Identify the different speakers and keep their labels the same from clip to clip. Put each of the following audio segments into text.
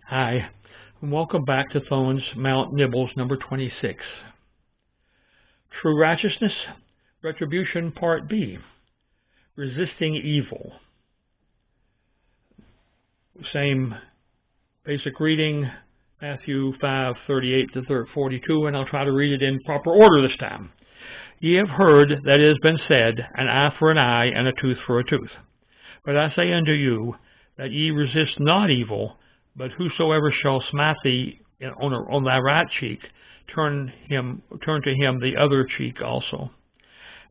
Speaker 1: Hi, and welcome back to Thone's Mount Nibbles number 26. True Righteousness, Retribution Part B, Resisting Evil. Same basic reading, Matthew 5:38 to 42, and I'll try to read it in proper order this time. Ye have heard that it has been said, an eye for an eye, and a tooth for a tooth. But I say unto you, that ye resist not evil, but whosoever shall smite thee on thy right cheek, turn to him the other cheek also.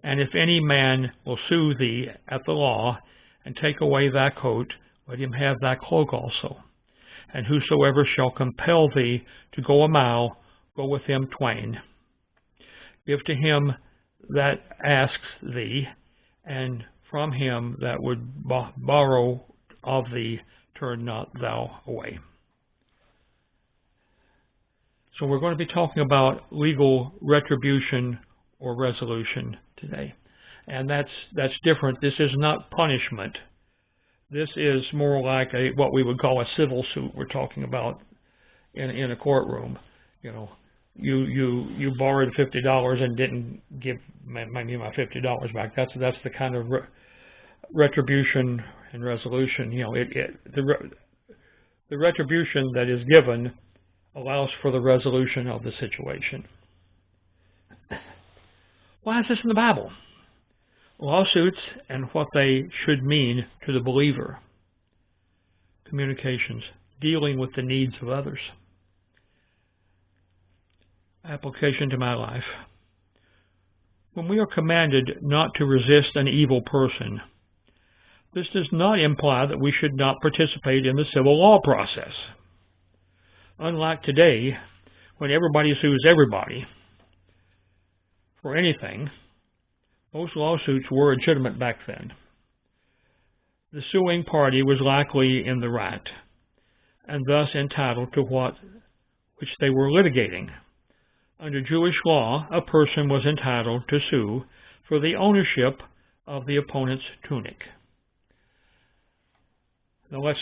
Speaker 1: And if any man will sue thee at the law, and take away thy coat, let him have thy cloak also. And whosoever shall compel thee to go a mile, go with him twain. Give to him that asks thee, and from him that would borrow of thee, turn not thou away. So we're going to be talking about legal retribution or resolution today. And that's different. This is not punishment. This is more like what we would call a civil suit we're talking about in a courtroom. You know, you borrowed $50 and didn't give me my $50 back. That's the kind of retribution and resolution. You know, the retribution that is given allows for the resolution of the situation. Why is this in the Bible? Lawsuits and what they should mean to the believer. Communications, dealing with the needs of others. Application to my life. When we are commanded not to resist an evil person, this does not imply that we should not participate in the civil law process. Unlike today, when everybody sues everybody for anything, most lawsuits were legitimate back then. The suing party was likely in the right, and thus entitled to which they were litigating. Under Jewish law, a person was entitled to sue for the ownership of the opponent's tunic. Now let's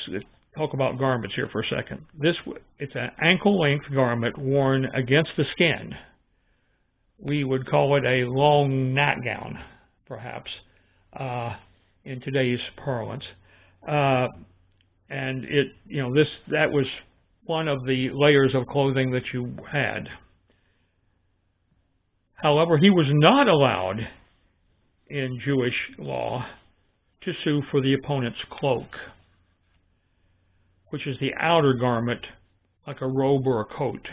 Speaker 1: talk about garments here for a second. It's an ankle-length garment worn against the skin. We would call it a long nightgown, perhaps, in today's parlance. And that was one of the layers of clothing that you had. However, he was not allowed in Jewish law to sue for the opponent's cloak, which is the outer garment, like a robe or a coat,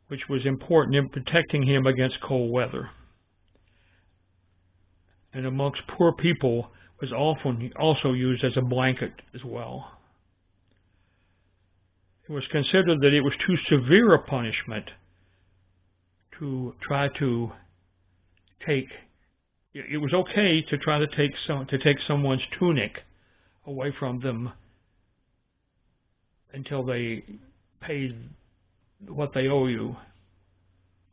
Speaker 1: which was important in protecting him against cold weather. And amongst poor people was often also used as a blanket as well. It was considered that it was too severe a punishment to try to take. It was okay to try to take someone's tunic away from them until they paid what they owe you,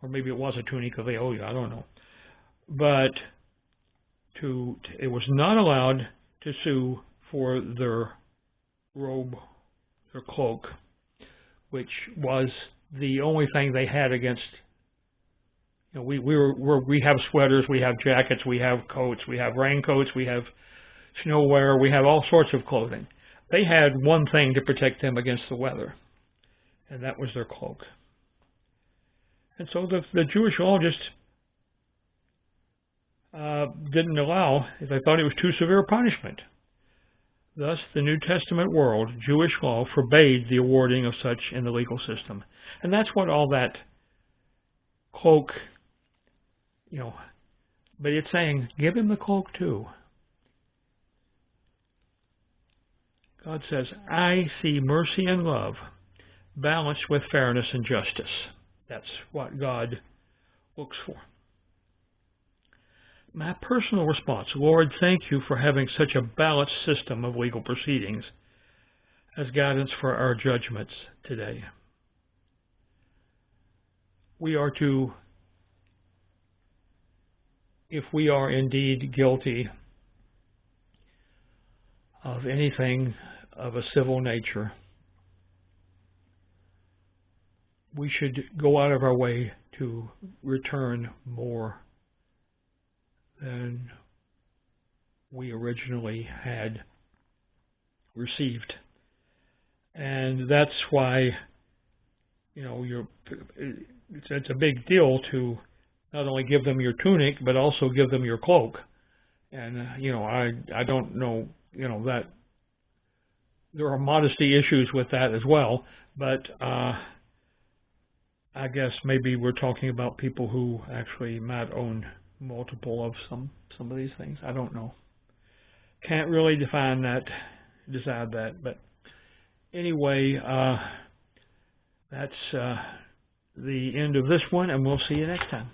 Speaker 1: or maybe it was a tunic that they owe you, I don't know. But it was not allowed to sue for their robe, their cloak, which was the only thing they had against. You know, we have sweaters, we have jackets, we have coats, we have raincoats, we have snow wear, we have all sorts of clothing. They had one thing to protect them against the weather, and that was their cloak. And so the Jewish law just didn't allow, if they thought it was too severe a punishment. Thus, the New Testament world, Jewish law, forbade the awarding of such in the legal system. And that's what all that cloak, but it's saying, give him the cloak too. God says, I see mercy and love balanced with fairness and justice. That's what God looks for. My personal response, Lord, thank you for having such a balanced system of legal proceedings as guidance for our judgments today. We are to, if we are indeed guilty of anything of a civil nature, we should go out of our way to return more than we originally had received. And that's why, you know, it's a big deal to not only give them your tunic, but also give them your cloak. And, you know, I don't know, you know, that there are modesty issues with that as well, but I guess maybe we're talking about people who actually might own multiple of some of these things. I don't know. Can't really decide that, but anyway, that's the end of this one, and we'll see you next time.